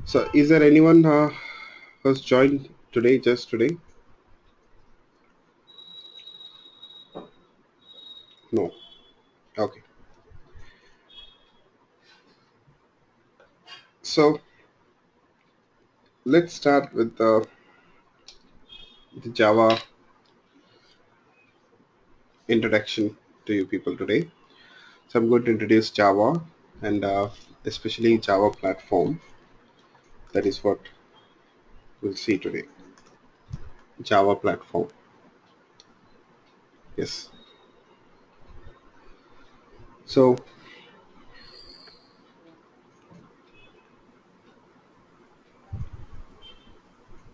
So, is there anyone who's joined today, just today? No. Okay. So, let's start with the Java introduction to you people today. So, I'm going to introduce Java and especially Java platform. That is what we'll see today. Java platform. Yes. So,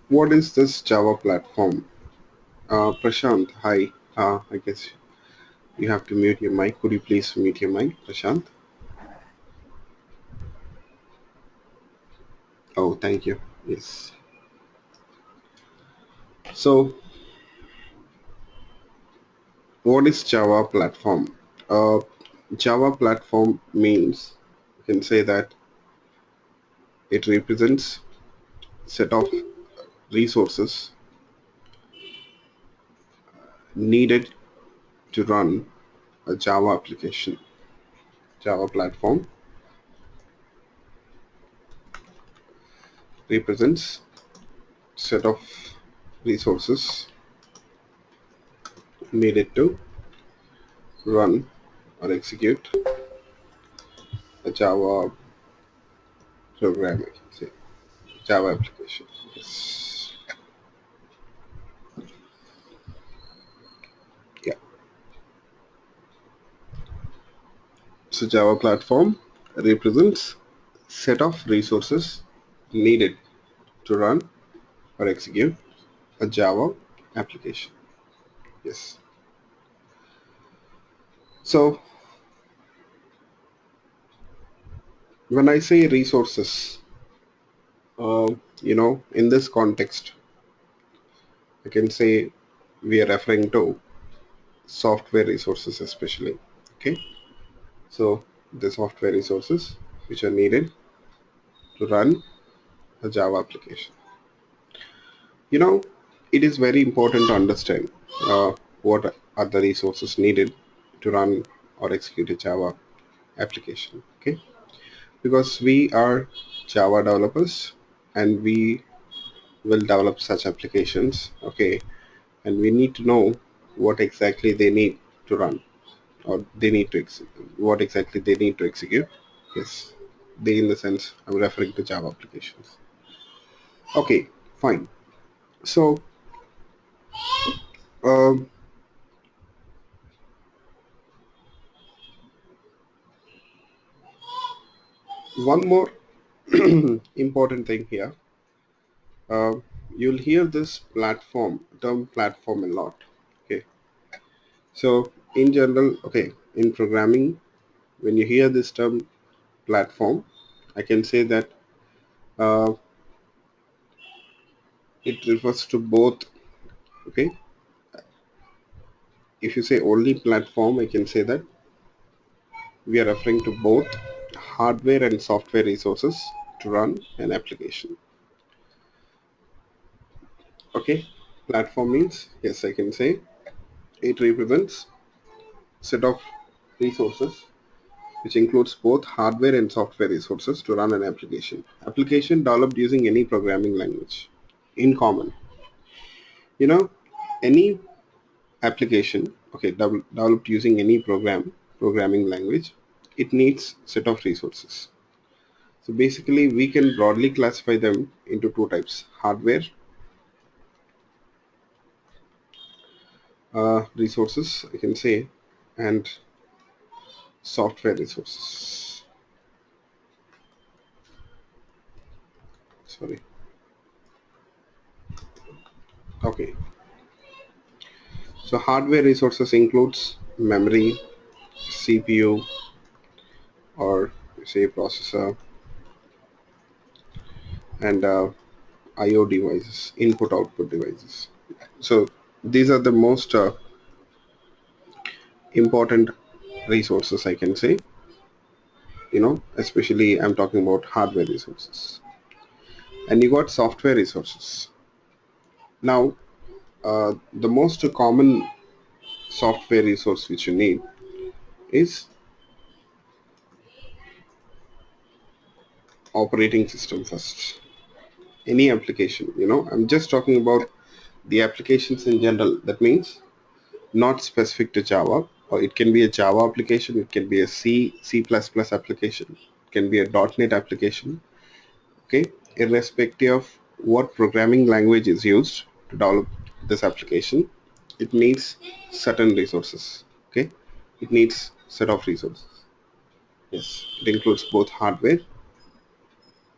what is this Java platform? Prashant, hi. I guess you have to mute your mic. Could you please mute your mic, Prashant? Oh, thank you. Yes. So, what is Java platform? Uh, Java platform means you can say that it represents set of resources needed to run a Java application. Java platform represents set of resources needed to run or execute a Java program, I can say, Java application. Yes. Yeah. So Java platform represents set of resources needed to run or execute a Java application. Yes. So when I say resources, in this context, I can say we are referring to software resources especially. Okay. So the software resources which are needed to run a Java application. You know, it is very important to understand what are the resources needed to run or execute a Java application. Okay, because we are Java developers and we will develop such applications. Okay, and we need to know what exactly they need to run or they need to what exactly they need to execute. Yes, they in the sense I'm referring to Java applications. Okay, fine. So um, one more important thing here. Uh, you'll hear this term platform a lot. Okay, so in general, okay, in programming, when you hear this term platform, I can say that uh, it refers to both. Okay, if you say only platform, I can say that we are referring to both hardware and software resources to run an application. Okay, platform means yes, I can say it represents set of resources which includes both hardware and software resources to run an application. Application developed using any programming language in common. You know, any application, okay, developed using any programming language, it needs set of resources. So basically, we can broadly classify them into two types: hardware resources, I can say, and software resources. Sorry. Okay. So hardware resources includes memory, CPU, or say processor, and I/O devices, input/output devices. So these are the most important resources I can say. Especially I'm talking about hardware resources. and you got software resources. Now, the most common software resource which you need is operating system first. Any application, I'm just talking about the applications in general. That means not specific to Java, or it can be a Java application, it can be a C++ application, it can be a .NET application. Okay, irrespective of what programming language is used to develop this application, it needs certain resources. Okay, it needs set of resources. Yes, it includes both hardware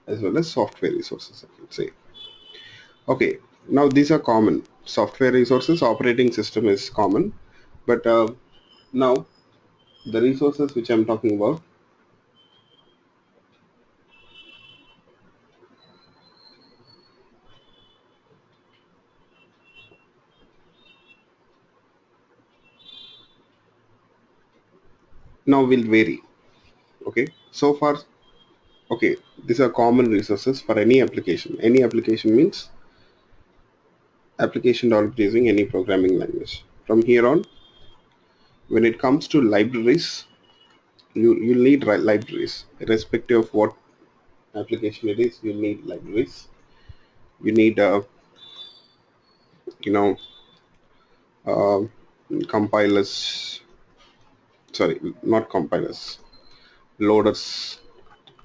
as well as software resources, I can say. Okay, now these are common. Software resources, operating system is common, but now the resources which I'm talking about, now will vary. Okay, so far, okay, these are common resources for any application. Any application means application developed using any programming language. From here on, when it comes to libraries, you need libraries irrespective of what application it is. You need libraries. You need you know uh, compilers, sorry, not compilers, loaders,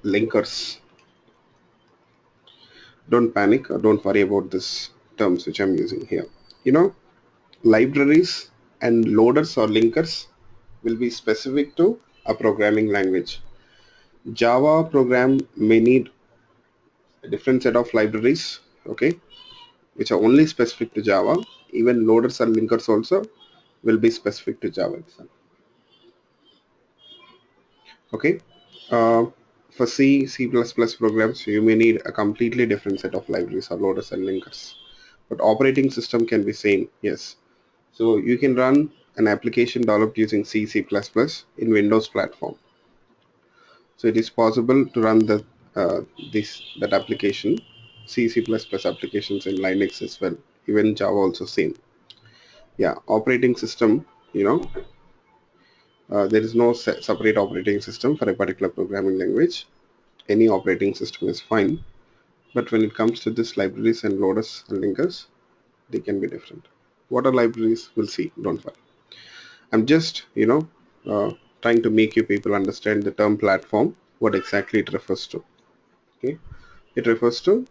linkers. Don't panic or don't worry about this terms which I'm using here. You know, libraries and loaders or linkers will be specific to a programming language. Java program may need a different set of libraries, okay, which are only specific to Java. Even loaders and linkers also will be specific to Java itself. Okay. Uh, for C++ programs, you may need a completely different set of libraries or loaders and linkers. But operating system can be same, yes. So you can run an application developed using C++ in Windows platform. So it is possible to run that application, C++ applications in Linux as well. Even Java also same. Yeah, operating system, there is no separate operating system for a particular programming language. Any operating system is fine. But when it comes to this libraries and loaders and linkers, they can be different. What are libraries? We'll see. Don't worry. I'm just, trying to make you people understand the term platform, what exactly it refers to. Okay, it refers to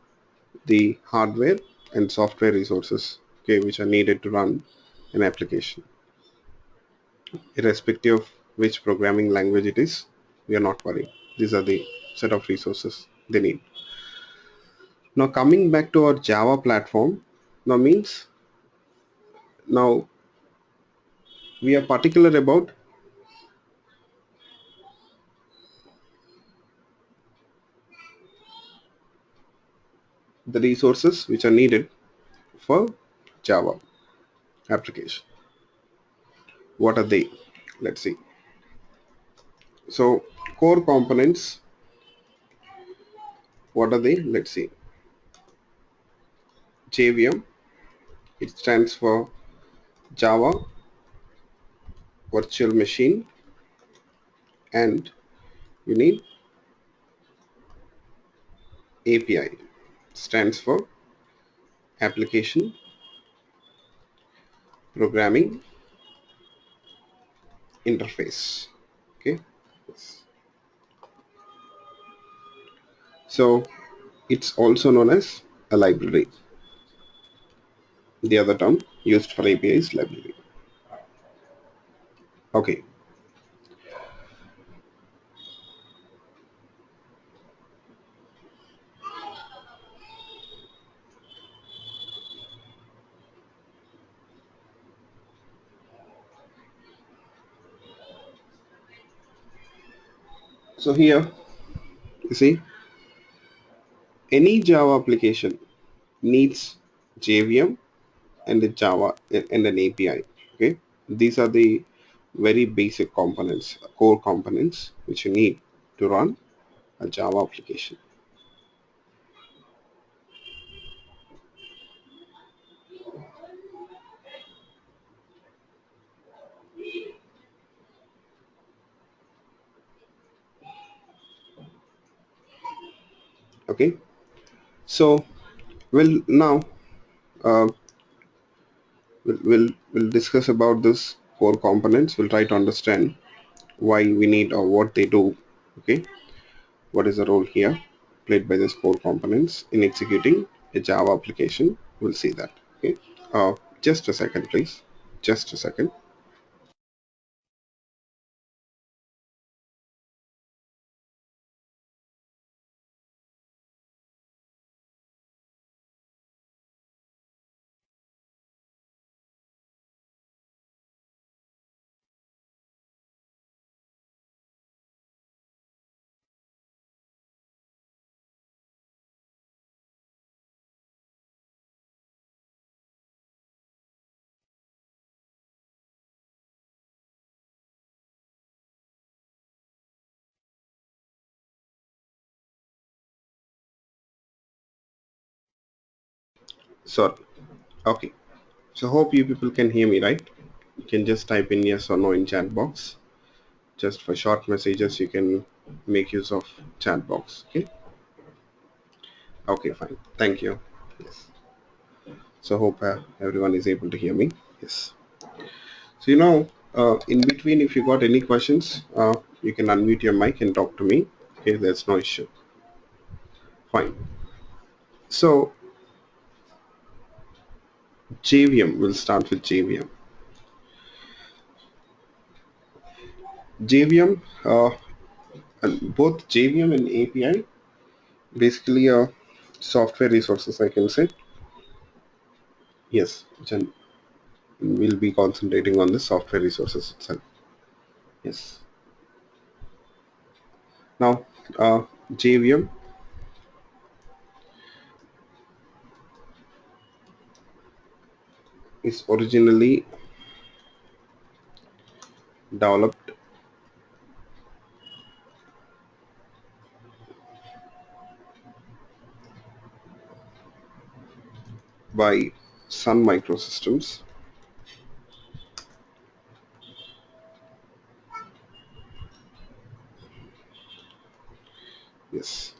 the hardware and software resources, okay, which are needed to run an application, irrespective of which programming language it is. We are not worried. These are the set of resources they need. Now coming back to our Java platform, now means now we are particular about the resources which are needed for Java application. What are they? Let's see. So core components, what are they? Let's see. JVM, it stands for Java Virtual Machine, and you need API, stands for Application Programming Interface. Okay. Yes. So it's also known as a library. The other term used for API is library. Okay. So here you see any Java application needs JVM and a Java and an API. Okay, these are the very basic components, core components which you need to run a Java application. Okay, so we'll now uh, we'll discuss about this core components. We'll try to understand why we need or what they do. Okay, what is the role here played by these core components in executing a Java application? We'll see that. Okay, just a second, please. Just a second. So, okay. So hope you people can hear me, right? You can just type in yes or no in chat box. Just for short messages, you can make use of chat box. Okay. Okay, fine. Thank you. Yes. So hope everyone is able to hear me. Yes. So in between, if you got any questions, you can unmute your mic and talk to me. Okay, there's no issue. Fine. So JVM, we'll start with JVM. JVM, and both JVM and API, basically software resources, I can say. Yes, Jen, we'll be concentrating on the software resources itself. Yes. Now, JVM is originally developed by Sun Microsystems. Yes,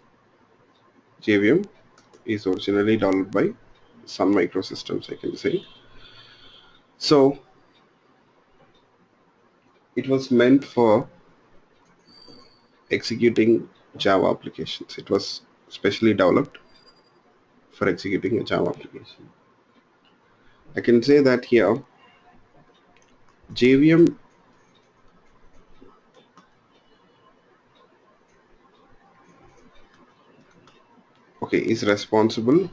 JVM is originally developed by Sun Microsystems, I can say. So it was meant for executing Java applications. It was specially developed for executing a Java application. I can say that here JVM, okay, is responsible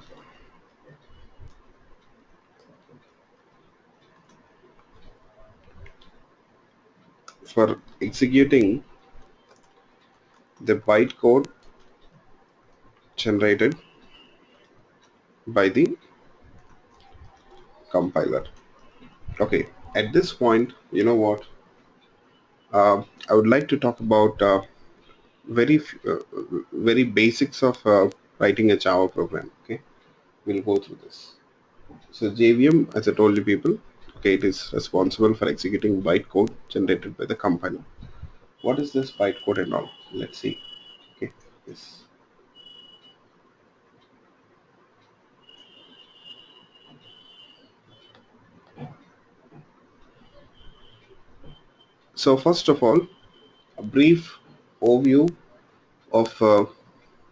for executing the bytecode generated by the compiler. Okay, at this point, you know what? I would like to talk about very basics of writing a Java program. Okay, we'll go through this. So JVM, as I told you people, okay, it is responsible for executing bytecode generated by the compiler. What is this bytecode and all? Let's see. Okay, yes. So first of all, a brief overview of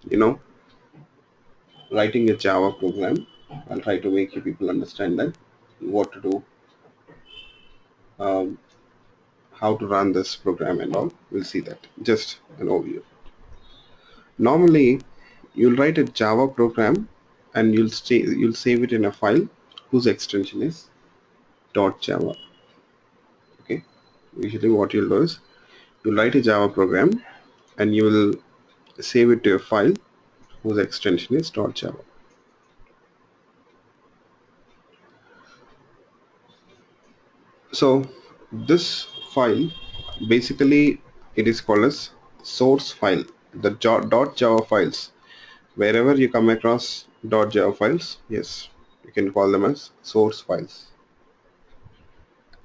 you know writing a Java program. I'll try to make you people understand that what to do, um, how to run this program and all. We'll see that. Just an overview. Normally, you'll write a Java program and you'll save it in a file whose extension is .java. Okay. Usually, what you'll do is you'll write a Java program and you will save it to a file whose extension is .java. So this file, basically it is called as source file. The .java files, wherever you come across .java files, yes, you can call them as source files.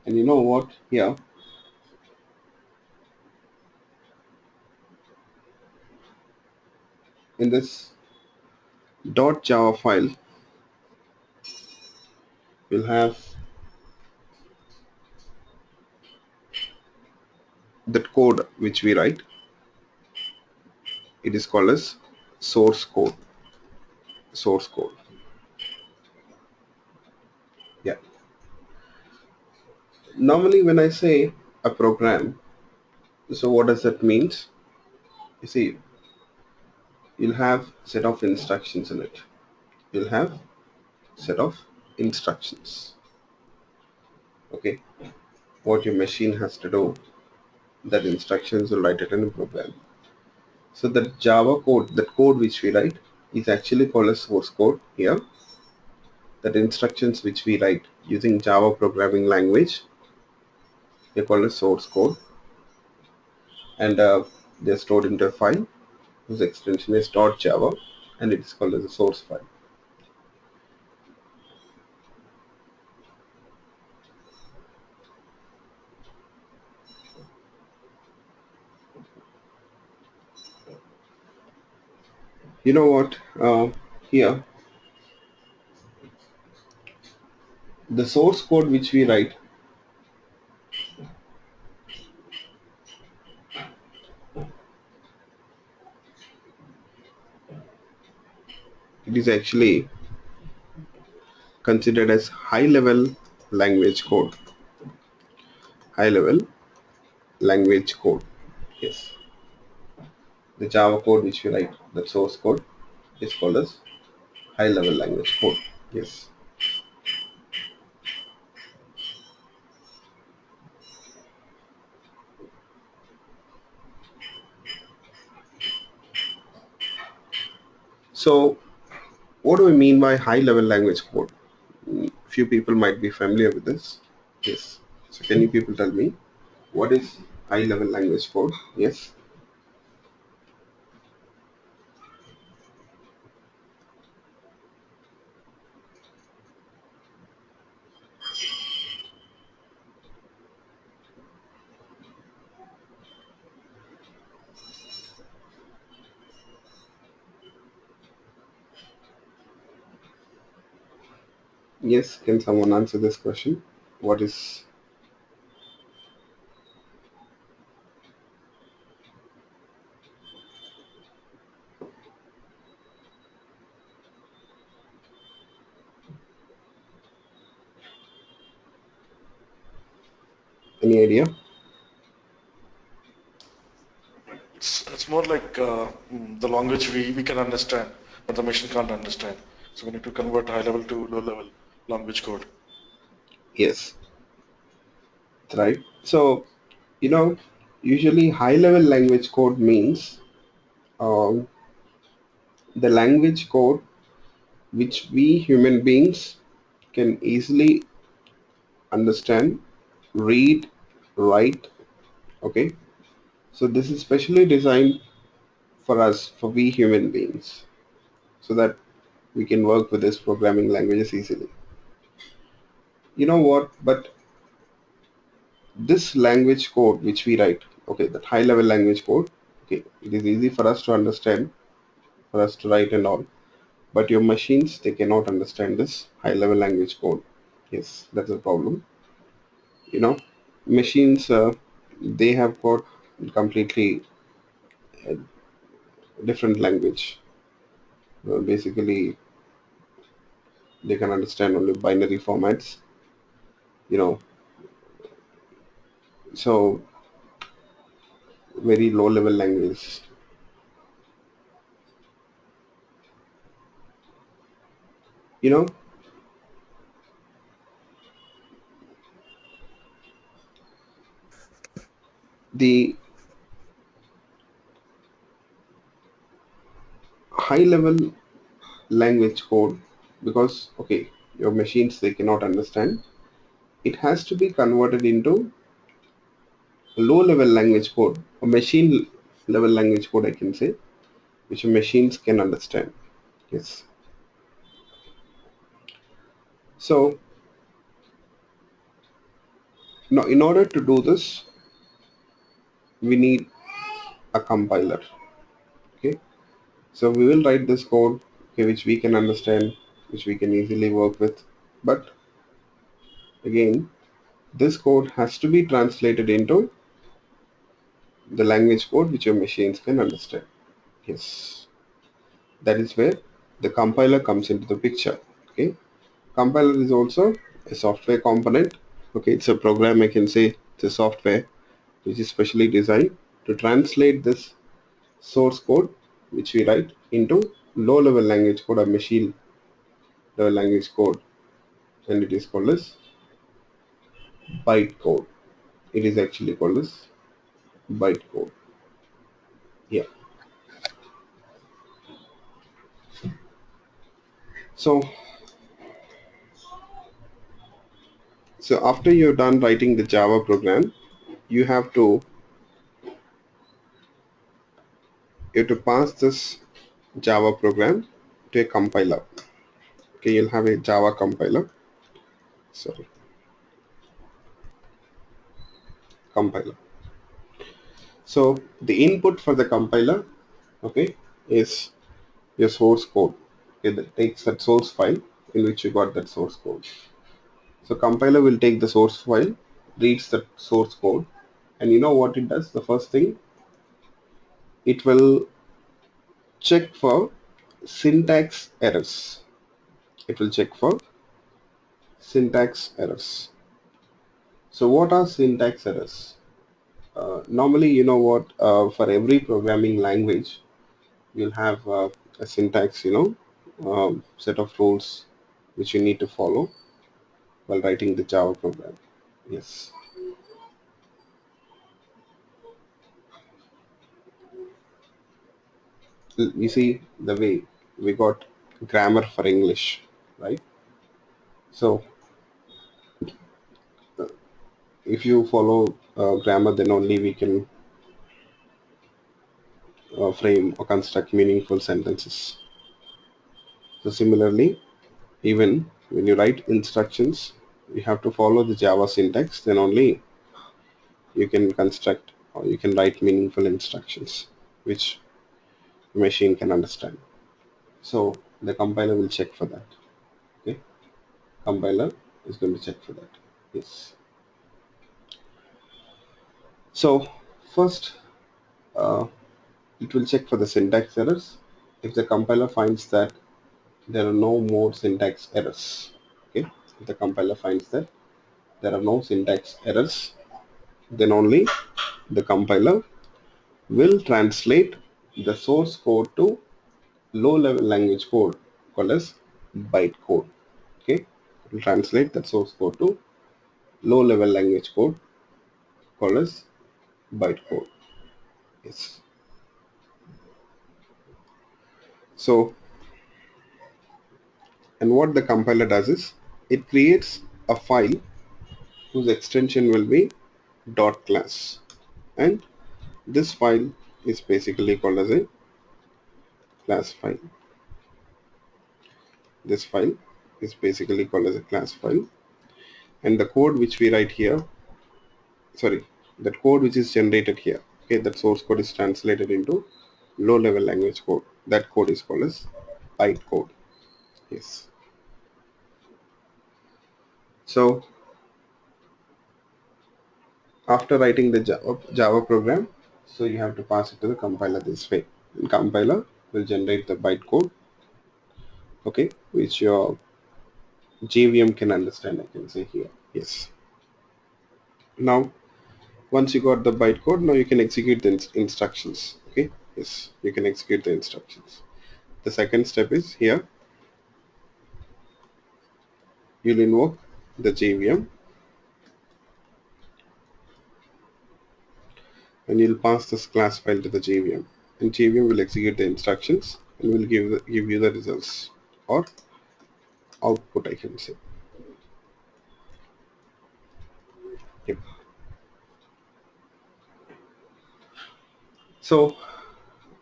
And you know what? Here in this .java file will have that code which we write. It is called as source code. Source code. Yeah. Normally when I say a program, so what does that mean? You see, you'll have set of instructions in it. You'll have set of instructions. Okay. What your machine has to do, that instructions will write it in a program. So the Java code, that code which we write, is actually called as source code here. That instructions which we write using Java programming language, they call it source code, and they're stored into a file whose extension is .java, and it is called as a source file. You know what? Here, the source code which we write, it is actually considered as high-level language code. High-level language code. Yes, the Java code which we write, the source code, is called as high-level language code. Yes. So, what do we mean by high-level language code? Few people might be familiar with this. Yes. So, can you people tell me what is high-level language code? Yes. Yes. Can someone answer this question? What is any idea? It's more like the language we can understand, but the machine can't understand. So we need to convert high level to low level language code. Yes. That's right. So, you know, usually high-level language code means um, the language code which we human beings can easily understand, read, write. Okay. So this is specially designed for us, for we human beings, so that we can work with these programming languages easily. You know what? But this language code which we write, okay, that high level language code, okay, it is easy for us to understand, for us to write and all. But your machines, they cannot understand this high level language code. Yes, that's a problem. You know, machines, they have got completely different language. Basically, they can understand only binary formats. You know, so very low level language. You know, the high level language code, because okay, your machines, they cannot understand, it has to be converted into low level language code, a machine level language code, I can say, which machines can understand. Yes. So now in order to do this, we need a compiler. Okay. So we will write this code. okay, which we can understand, which we can easily work with. But again, this code has to be translated into the language code which your machines can understand. Yes, that is where the compiler comes into the picture. Okay, compiler is also a software component. Okay, it's a program, I can say it's a software which is specially designed to translate this source code which we write into low level language code or machine level language code, and it is called as bytecode. It is actually called as bytecode. Yeah. So after you're done writing the Java program, you have to pass this Java program to a compiler. Okay, you'll have a Java compiler. Sorry, compiler. So the input for the compiler, okay, is your source code. Okay, that takes that source file in which you got that source code. So compiler will take the source file, reads the source code, and you know what it does? The first thing, it will check for syntax errors. It will check for syntax errors. So what are syntax errors? Normally, you know what, for every programming language, you'll have a syntax, set of rules which you need to follow while writing the Java program. Yes. You see the way we got grammar for English, right? So if you follow grammar, then only we can frame or construct meaningful sentences. So similarly, even when you write instructions, you have to follow the Java syntax, then only you can construct or you can write meaningful instructions which the machine can understand. So the compiler will check for that. Okay, compiler is going to check for that. Yes. So first, uh, it will check for the syntax errors. If the compiler finds that there are no more syntax errors, okay, if the compiler finds that there are no syntax errors, then only the compiler will translate the source code to low level language code called as bytecode. Okay, it will translate that source code to low level language code called as bytecode. Yes. So, and what the compiler does is it creates a file whose extension will be dot class, and this file is basically called as a class file. This file is basically called as a class file, and the code which we write here, sorry, that code which is generated here, okay, that source code is translated into low level language code. That code is called as bytecode. Yes. So after writing the Java program, so you have to pass it to the compiler this way. And compiler will generate the bytecode, okay, which your JVM can understand, I can say here. Yes. Now, once you got the bytecode, now you can execute the instructions. Okay. Yes, you can execute the instructions. The second step is here. You'll invoke the JVM and you'll pass this class file to the JVM. And JVM will execute the instructions and will give you the results or output, I can say. Yep. So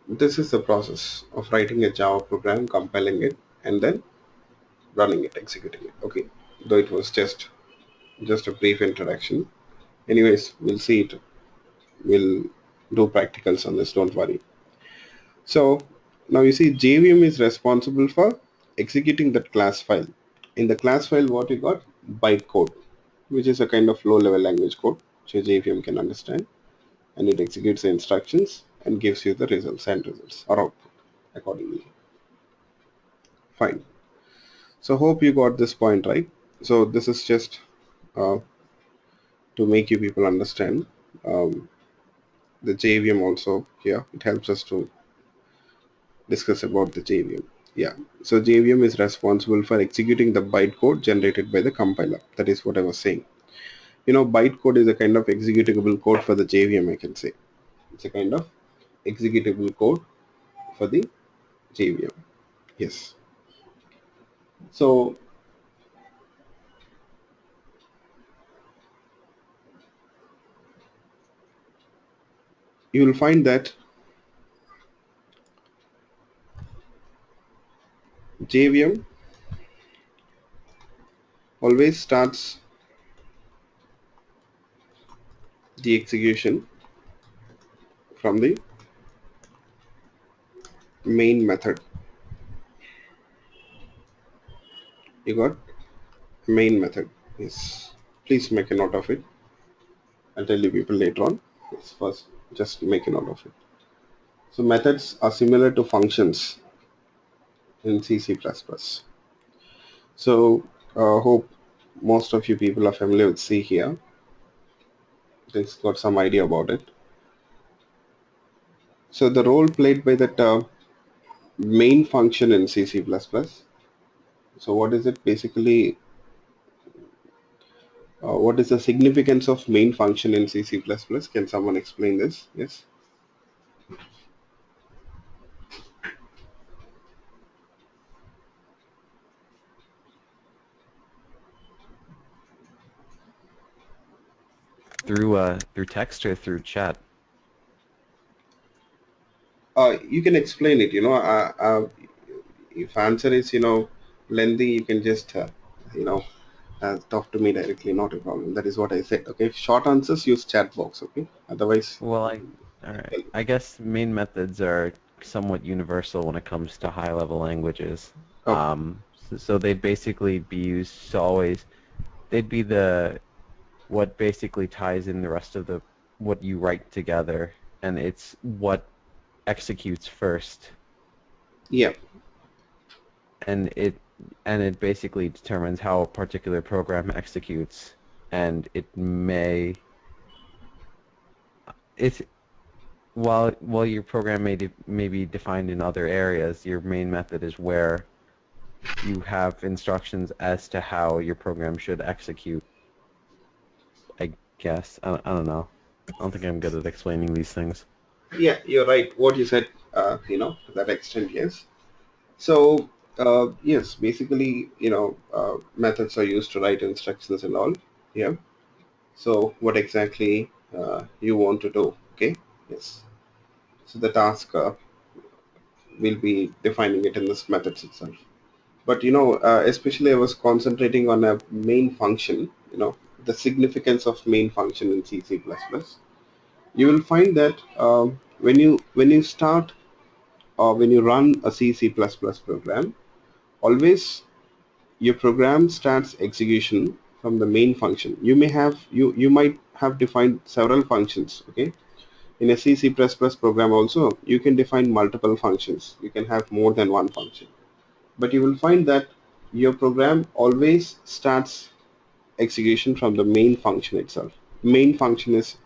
this is the process of writing a Java program, compiling it, and then running it, executing it. Okay, though it was just a brief introduction. Anyways, we'll see it. We'll do practicals on this. Don't worry. So Now you see JVM is responsible for executing that class file. In the class file, what you got? Bytecode, which is a kind of low-level language code, which JVM can understand, and it executes the instructions and gives you the results and results or output accordingly. Fine. So hope you got this point right. So this is just uh, to make you people understand um, the JVM also here. It helps us to discuss about the JVM. Yeah. So JVM is responsible for executing the bytecode generated by the compiler. That is what I was saying. You know, bytecode is a kind of executable code for the JVM, I can say. It's a kind of executable code for the JVM. Yes. So you will find that JVM always starts the execution from the main method. You got main method. Yes. Please make a note of it. I'll tell you people later on. Yes, first just make a note of it. So methods are similar to functions in C, C++. So hope most of you people are familiar with C here. Just got some idea about it. So the role played by that main function in C, C++. So what is it basically? What is the significance of main function in C, C++? Can someone explain this? Yes. Through text or through chat? You can explain it. If answer is lengthy, you can just you know talk to me directly. Not a problem. That is what I said. Okay. Short answers use chat box. Okay. Otherwise, Well, all right. I guess main methods are somewhat universal when it comes to high-level languages. okay. So they'd basically be used to always, they'd be what basically ties in the rest of the what you write together, and it's what executes first, Yeah. and it basically determines how a particular program executes, and it's while your program may be defined in other areas, your main method is where you have instructions as to how your program should execute, I guess. I don't know. I don't think I'm good at explaining these things. Yeah. You're right. What you said. To that extent, yes. So, yes, basically, methods are used to write instructions and all. Yeah. So, what exactly you want to do? Okay. Yes. So, the task will be defining it in this methods itself. But, especially I was concentrating on a main function, the significance of main function in C, C++. You will find that when you start or when you run a C, C++ program, always your program starts execution from the main function. You might have defined several functions. Okay, in a C C++ program also you can define multiple functions. You can have more than one function, but you will find that your program always starts execution from the main function itself. Main function is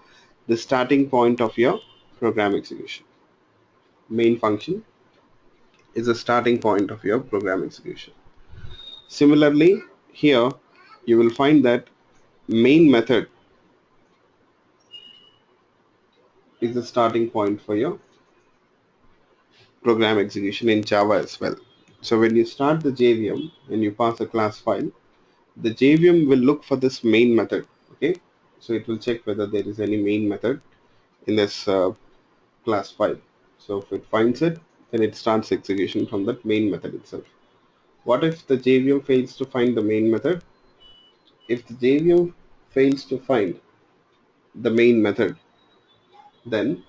the starting point of your program execution. Main function is the starting point of your program execution. Similarly, here you will find that main method is the starting point for your program execution in Java as well. So when you start the JVM and you pass a class file, the JVM will look for this main method. Okay, so it will check whether there is any main method in this class file. So if it finds it, then it starts execution from that main method itself. What if the JVM fails to find the main method? If the JVM fails to find the main method, then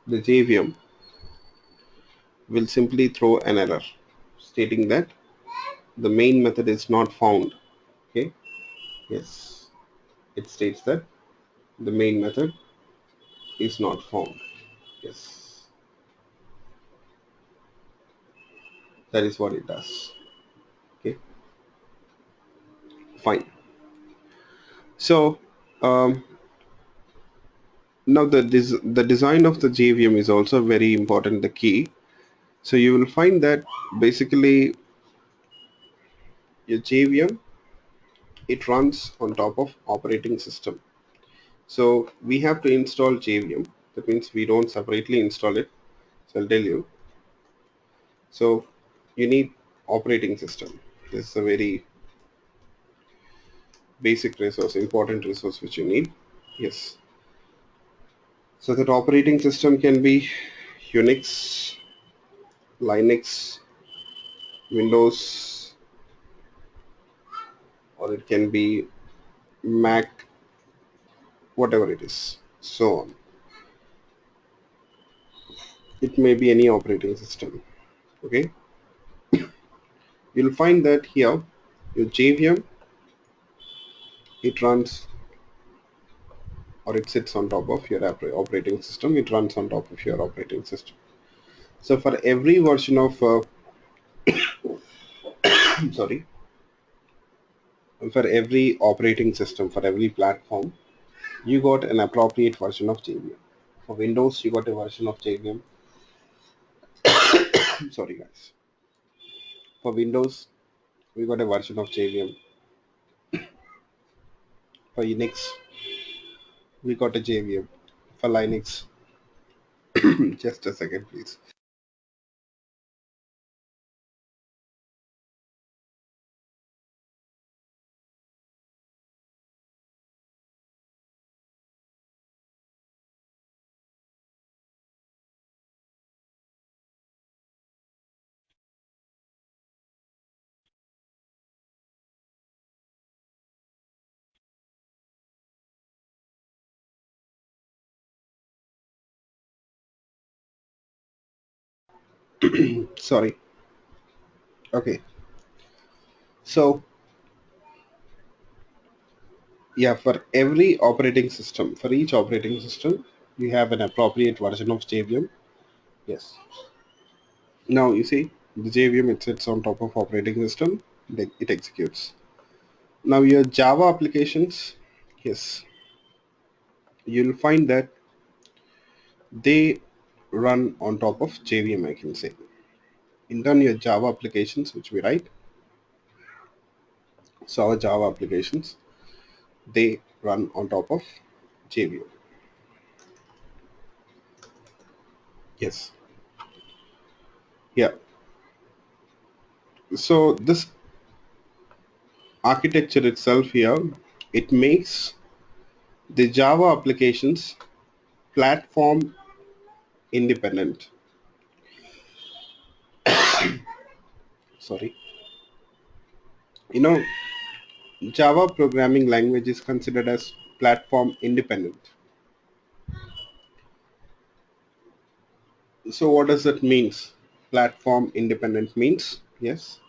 the JVM will simply throw an error stating that the main method is not found. Okay, yes, it states that the main method is not found. Yes, that is what it does. Okay, fine. So now the design of the JVM is also very important, the key. So you will find that basically your JVM, it runs on top of operating system. So we have to install JVM. That means we don't separately install it. So I'll tell you. So you need operating system. This is a very basic resource, important resource which you need. Yes. So that operating system can be Unix, Linux, Windows, or it can be Mac, whatever it is. So on. It may be any operating system. Okay. You'll find that here your JVM, it runs or it sits on top of your operating system. It runs on top of your operating system. So for every version of sorry, for every operating system, for every platform, you got an appropriate version of JVM. For Windows, you got a version of JVM. Sorry guys. For Windows, we got a version of JVM. For Unix, we got a JVM. For Linux, just a second please. Sorry. Okay. So yeah, for every operating system, for each operating system, you have an appropriate version of JVM. Yes. Now you see the JVM, it sits on top of operating system. It executes. Now your Java applications, yes, you'll find that they run on top of JVM, I can say. In turn, your Java applications, which we write, so our Java applications, they run on top of JVM. Yes. Yeah. So this architecture itself here, it makes the Java applications platform independent. Sorry. You know, Java programming language is considered as platform independent. So what does that means? Platform independent means, yes.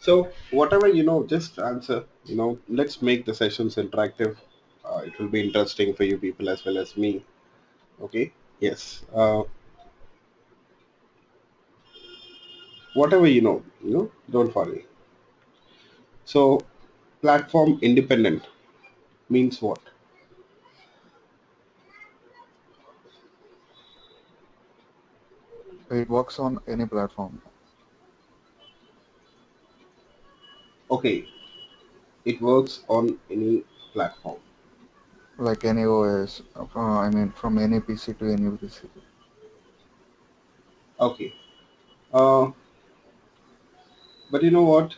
So whatever just answer. Let's make the sessions interactive. It will be interesting for you people as well as me. Okay. Yes. Whatever don't worry. So platform independent means what? It works on any platform. Okay, it works on any platform. Like any OS, I mean from any PC to any PC. Okay. Uh, but you know what?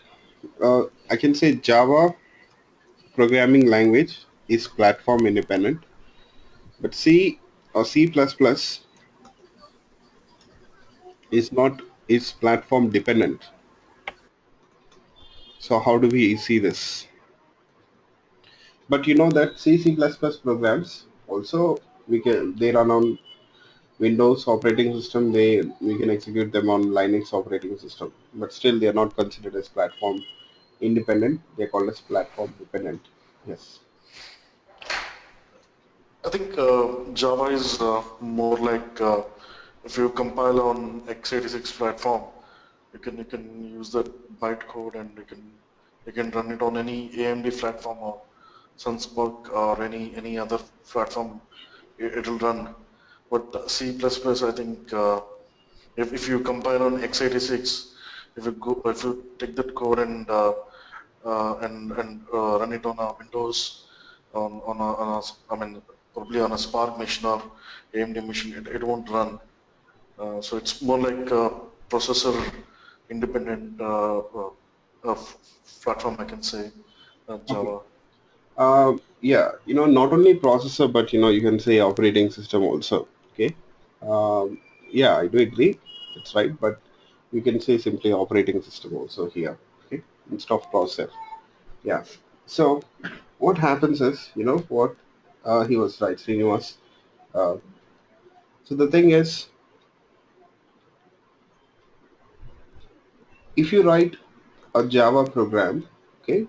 I can say Java programming language is platform independent, but C or C++ is not, is platform dependent. So how do we see this? But you know that C++ programs also, they run on Windows operating system. We can execute them on Linux operating system, but still they are not considered as platform independent. They're called as platform dependent. Yes. I think Java is more like if you compile on x86 platform, you can use that bytecode and you can run it on any AMD platform or Sunspark or any other platform. It'll run. But C++, I think if you compile on x86, if you take that code and run it on a Windows I mean probably on a Spark machine or AMD machine, it won't run. So it's more like a processor independent platform, I can say, Okay. Java. Yeah, not only processor, but you can say operating system also. Okay. Yeah, I do agree. That's right. But you can say simply operating system also here. Okay. Instead of processor. Yeah. So what happens is, what he was right, Srinivas. Uh, so the thing is, if you write a Java program, okay,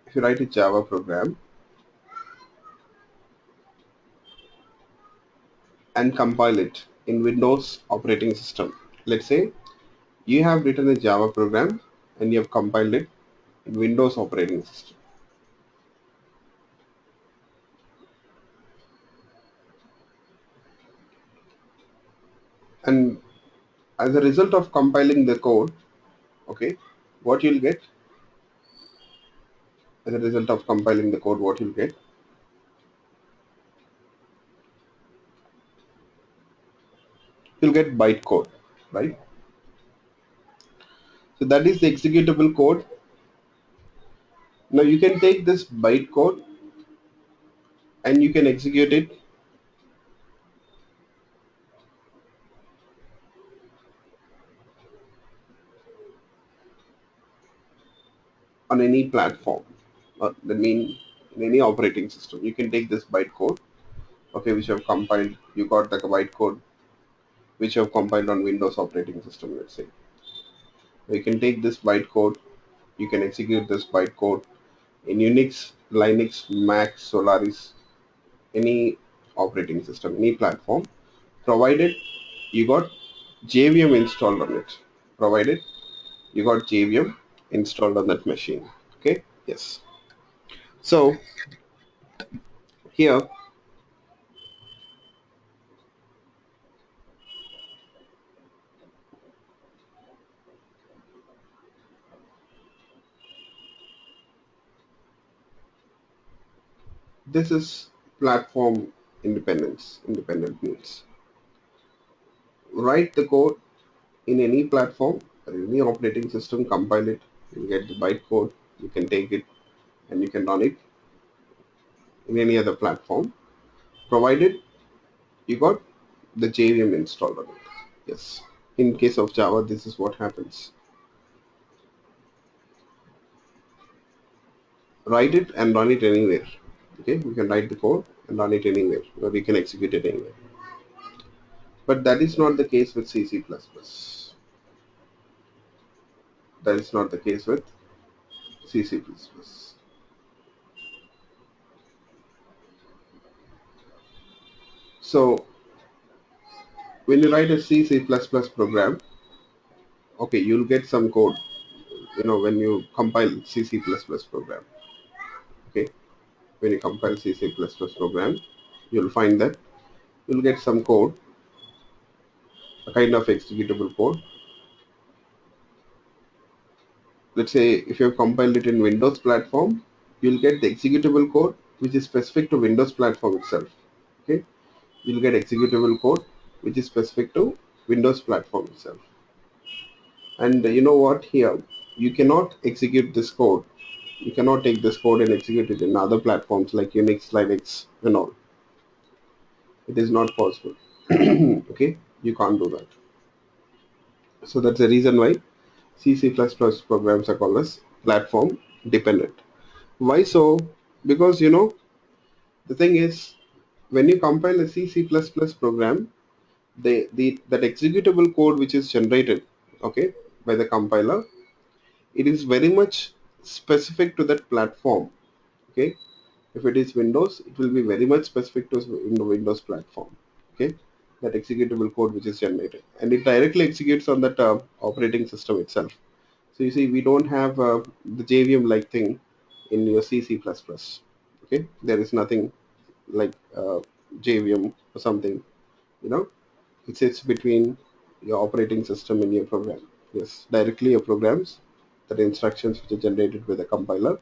if you write a Java program and compile it in Windows operating system, let's say you have written a Java program and you have compiled it in Windows operating system. And as a result of compiling the code, okay, what you'll get, as a result of compiling the code, what you'll get, you'll get bytecode, right? So that is the executable code. Now you can take this bytecode and you can execute it on any platform. That means in any operating system. You can take this bytecode, okay, which you have compiled. You got the bytecode which you have compiled on Windows operating system, let's say. You can take this bytecode, you can execute this bytecode in Unix, Linux, Mac, Solaris, any operating system, any platform, provided you got JVM installed on it. Provided you got JVM installed on that machine. Okay, yes. So here, this is platform independence. Independent means write the code in any platform, any operating system, compile it, you get the bytecode, you can take it and you can run it in any other platform, provided you got the JVM installed on it. Yes. In case of Java, this is what happens. Write it and run it anywhere. Okay, we can write the code and run it anywhere, or we can execute it anywhere. But that is not the case with C++. That is not the case with C++. So when you write a C++ program, okay, you'll get some code, when you compile C++ program. Okay, when you compile C++ program, you'll find that you'll get some code, a kind of executable code, let's say if you have compiled it in Windows platform, you'll get the executable code which is specific to Windows platform itself. Okay, you'll get executable code which is specific to Windows platform itself. And you know what, here you cannot execute this code. You cannot take this code and execute it in other platforms like Unix, Linux, and all. It is not possible. Okay, you can't do that. So that's the reason why C++ programs are called as platform dependent. Why so? Because the thing is, when you compile a C++ program, that executable code which is generated, okay, by the compiler, it is very much specific to that platform. Okay, if it is Windows, it will be very much specific to in the Windows platform. Okay, that executable code which is generated, and it directly executes on that operating system itself. So you see, we don't have the JVM like thing in your C++. Okay, there is nothing like JVM or something. You know, it sits between your operating system and your program. Yes, directly your programs, that instructions which are generated with the compiler,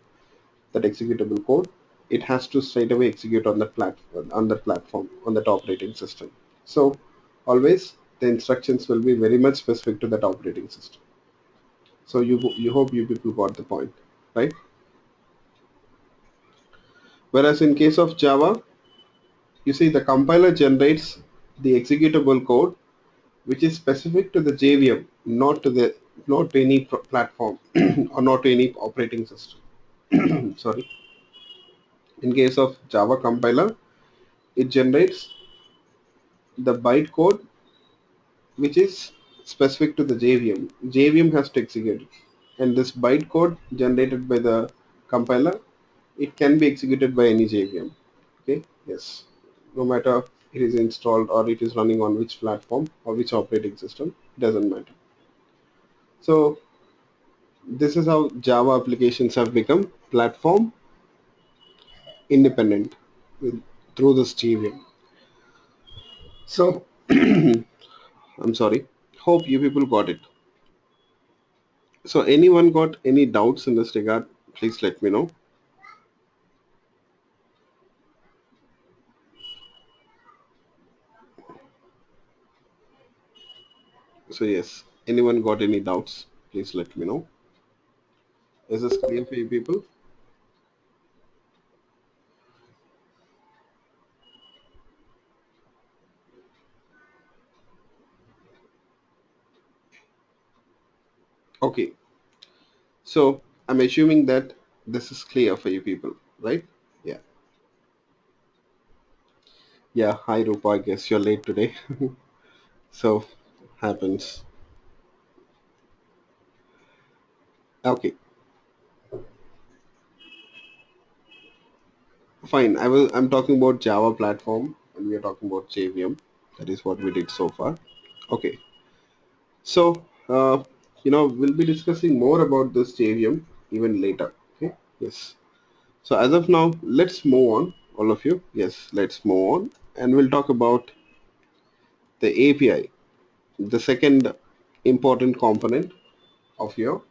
that executable code, it has to straight away execute on that platform, on that operating system. So always the instructions will be very much specific to that operating system. So you hope you people got the point, right? Whereas in case of Java, you see the compiler generates the executable code which is specific to the JVM, not to any platform or not to any operating system. Sorry. In case of Java compiler, it generates the bytecode which is specific to the JVM. JVM has to execute it, and this bytecode generated by the compiler, it can be executed by any JVM. Okay, yes, no matter it is installed or it is running on which platform or which operating system, doesn't matter. So this is how Java applications have become platform independent through this JVM. So I'm sorry. Hope you people got it. So anyone got any doubts in this regard? Please let me know. So yes, anyone got any doubts? Please let me know. Is this clear for you people? Okay. So I'm assuming that this is clear for you people, right? Yeah. Yeah. Hi Rupa. I guess you're late today. So happens. Okay. Fine. I'm talking about Java platform and we are talking about JVM. That is what we did so far. Okay. So we'll be discussing more about this JVM even later. Okay. Yes. So as of now, let's move on, all of you. Yes, let's move on, and we'll talk about the API, the second important component of your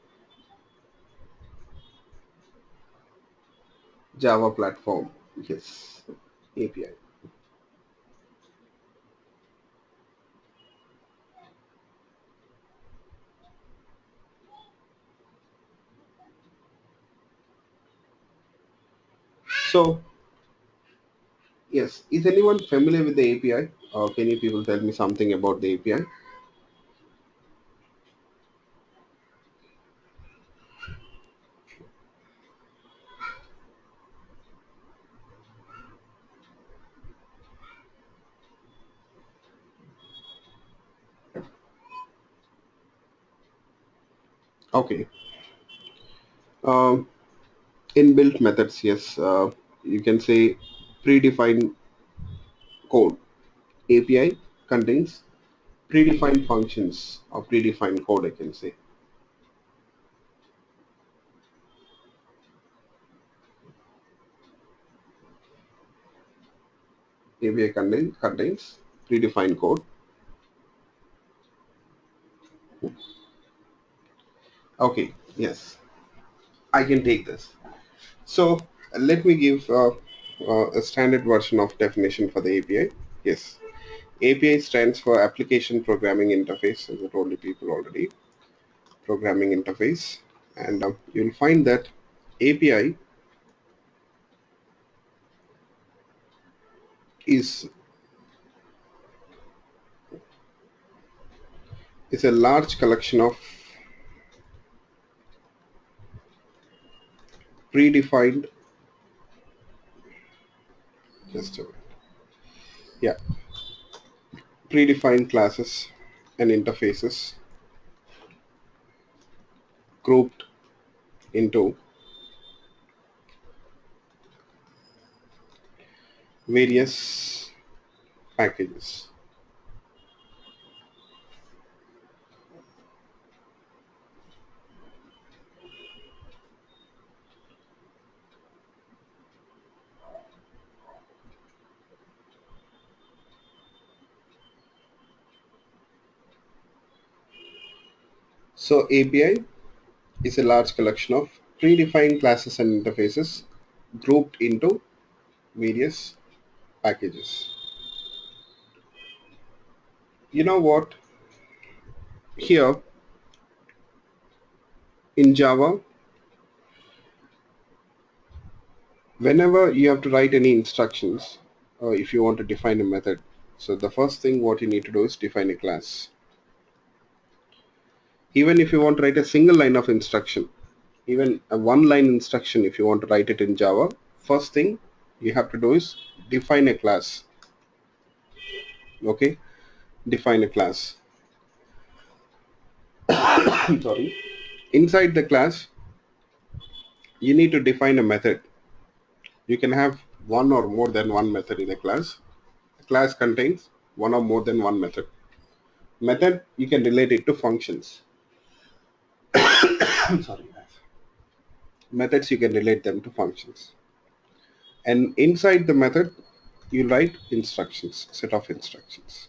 Java platform. Yes, API. So yes, is anyone familiar with the API? Can you people tell me something about the API? Okay. Um, Inbuilt methods. Yes, you can say predefined code. API contains predefined functions or predefined code, I can say. API contains predefined code. Okay, yes. I can take this. So let me give a standard version of definition for the API. Yes, API stands for Application Programming Interface, as I told you people already. Programming interface, and you'll find that API is a large collection of predefined, just a minute, yeah, predefined classes and interfaces grouped into various packages. So API is a large collection of predefined classes and interfaces grouped into various packages. You know what? Here in Java, whenever you have to write any instructions, or if you want to define a method, so the first thing what you need to do is define a class. Even if you want to write a single line of instruction, even a one line instruction, if you want to write it in Java, first thing you have to do is define a class. Okay, define a class. I'm sorry. Inside the class, you need to define a method. You can have one or more than one method in a class. A class contains one or more than one method. Method, you can relate it to functions. I'm sorry, guys. Methods, you can relate them to functions. And inside the method, you write instructions, set of instructions.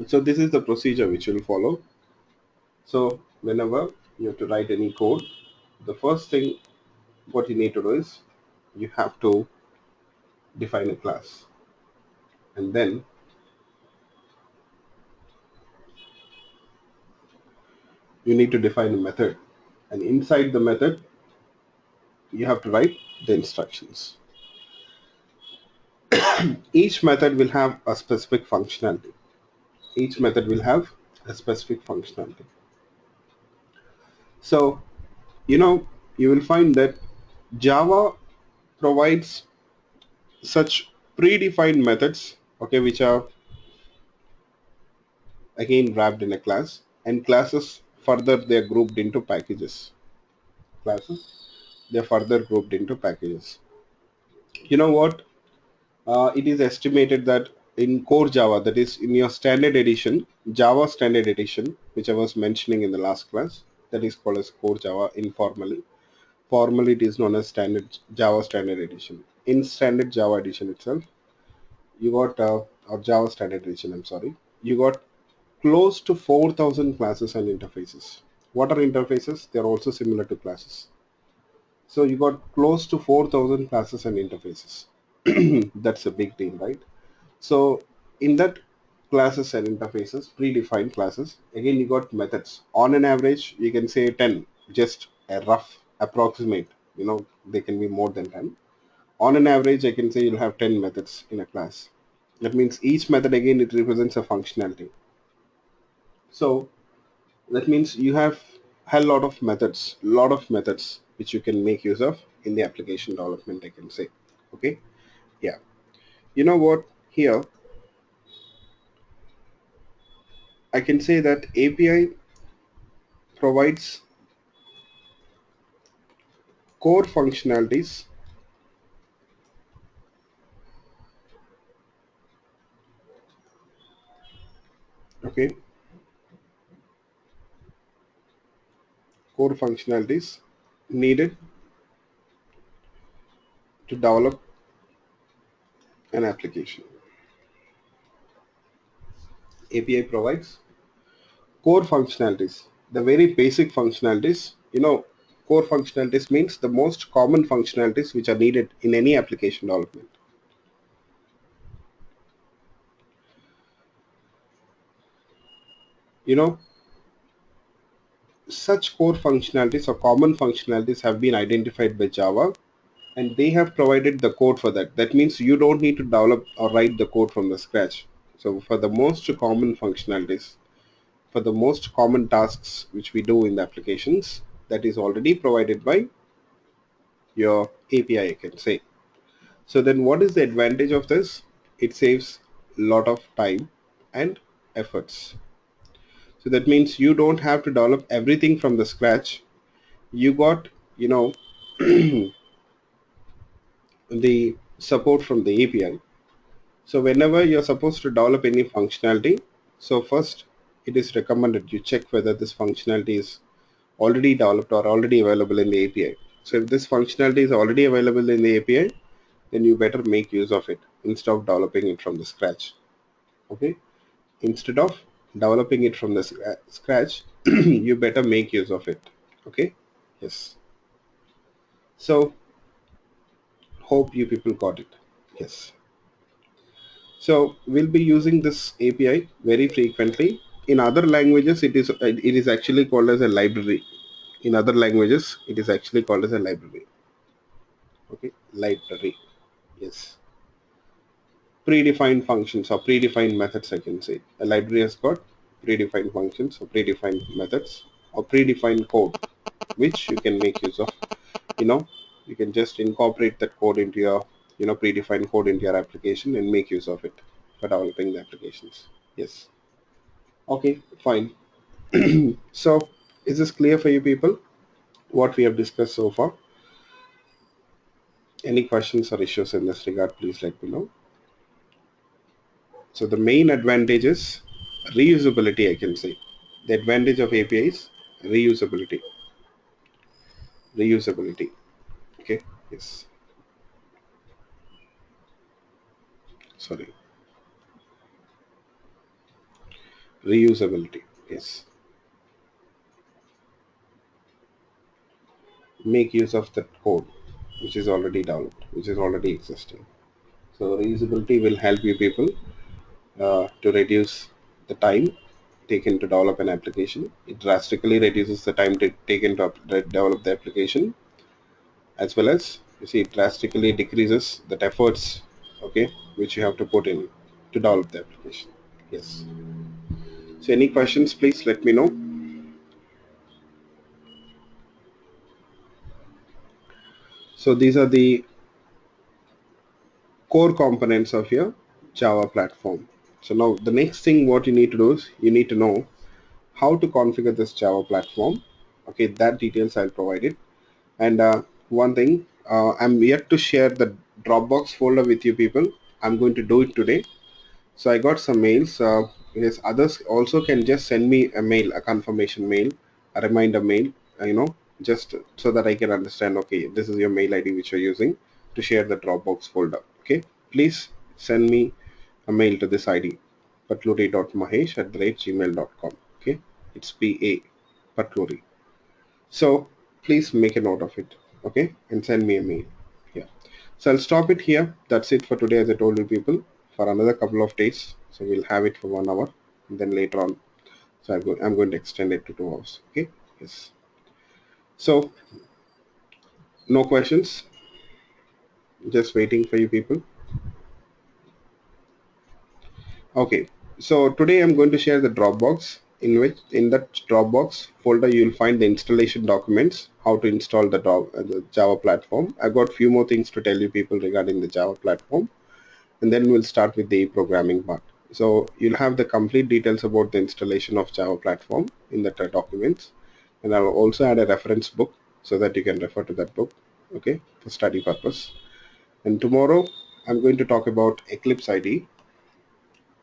So this is the procedure which you will follow. So whenever you have to write any code, the first thing what you need to do is you have to define a class, and then you need to define a method, and inside the method you have to write the instructions. Each method will have a specific functionality. Each method will have a specific functionality. So you will find that Java provides such predefined methods, okay, which are again wrapped in a class, and classes further they are grouped into packages. Classes they are further grouped into packages. You know what? It is estimated that in core Java, that is in your standard edition, Java standard edition, which I was mentioning in the last class, that is called as core Java informally. Formally, it is known as standard Java standard edition. In standard Java edition itself, you got or Java standard edition. I'm sorry, you got close to 4,000 classes and interfaces. What are interfaces? They are also similar to classes. So you got close to 4,000 classes and interfaces. That's a big deal, right? So in that classes and interfaces, predefined classes, again you got methods. On an average, you can say 10, just a rough approximate. They can be more than 10. On an average, I can say you'll have 10 methods in a class. That means each method again it represents a functionality. So that means you have a lot of methods which you can make use of in the application development, I can say. Okay, yeah. You know what? Here I can say that API provides core functionalities, okay, core functionalities needed to develop an application. API provides core functionalities, the very basic functionalities. Core functionalities means the most common functionalities which are needed in any application development. You know, such core functionalities or common functionalities have been identified by Java, and they have provided the code for that. That means you don't need to develop or write the code from the scratch. So for the most common functionalities, for the most common tasks which we do in the applications, that is already provided by your API, I can say. So then what is the advantage of this? It saves a lot of time and efforts. So that means you don't have to develop everything from the scratch. You got, you know, the support from the API. So whenever you're supposed to develop any functionality, so first it is recommended you check whether this functionality is already developed or already available in the API. So if this functionality is already available in the API, then you better make use of it instead of developing it from the scratch. Okay, instead of developing it from the scratch, you better make use of it. Okay, yes. So hope you people got it. Yes. So we'll be using this API very frequently. In other languages, it is actually called as a library. In other languages, it is actually called as a library. Okay, library. Yes. Predefined functions or predefined methods, I can say. A library has got predefined functions or predefined methods or predefined code, which you can make use of. You know, you can just incorporate that code into your, predefined code into your application and make use of it for developing the applications. Yes. Okay, fine. So, is this clear for you people? What we have discussed so far? Any questions or issues in this regard, please let me know. So the main advantage is reusability, I can say. The advantage of API is reusability. Reusability. Okay. Yes. Sorry. Reusability. Yes. Make use of that code which is already developed, which is already existing. So reusability will help you people to reduce the time taken to develop an application. It drastically reduces the time taken to develop the application, as well as you see it drastically decreases the efforts, okay, which you have to put in to develop the application. Yes. So any questions, please let me know. So these are the core components of your Java platform. So now the next thing what you need to do is you need to know how to configure this Java platform. Okay, that details I'll provide it. And one thing, I'm yet to share the Dropbox folder with you people. I'm going to do it today. So I got some mails. Yes, others also can just send me a mail, a confirmation mail, a reminder mail, just so that I can understand, okay, this is your mail ID which you're using to share the Dropbox folder. Okay, please send me a mail to this ID, patluri.mahesh@gmail.com. Okay, it's PA, Patluri. So please make a note of it, okay, and send me a mail. Yeah. So I'll stop it here. That's it for today, as I told you people, for another couple of days. So we'll have it for 1 hour, and then later on, so I'm going to extend it to 2 hours. Okay. Yes. So no questions. Just waiting for you people. Okay. So today I'm going to share the Dropbox, in that Dropbox folder you will find the installation documents, how to install the Java platform. I've got few more things to tell you people regarding the Java platform, and then we'll start with the programming part. So you'll have the complete details about the installation of Java platform in the documents, and I'll also add a reference book so that you can refer to that book, okay, for study purpose. And tomorrow I'm going to talk about Eclipse ID.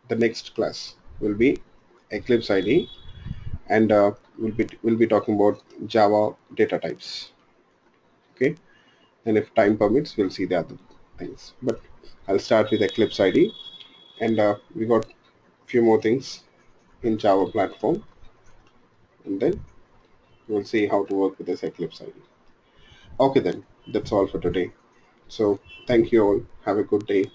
The next class will be Eclipse ID, and we'll be talking about Java data types. Okay, and if time permits, we'll see the other things. But I'll start with Eclipse ID, and we got few more things in Java platform, and then we'll see how to work with this Eclipse IDE. Okay then, that's all for today. So thank you all. Have a good day.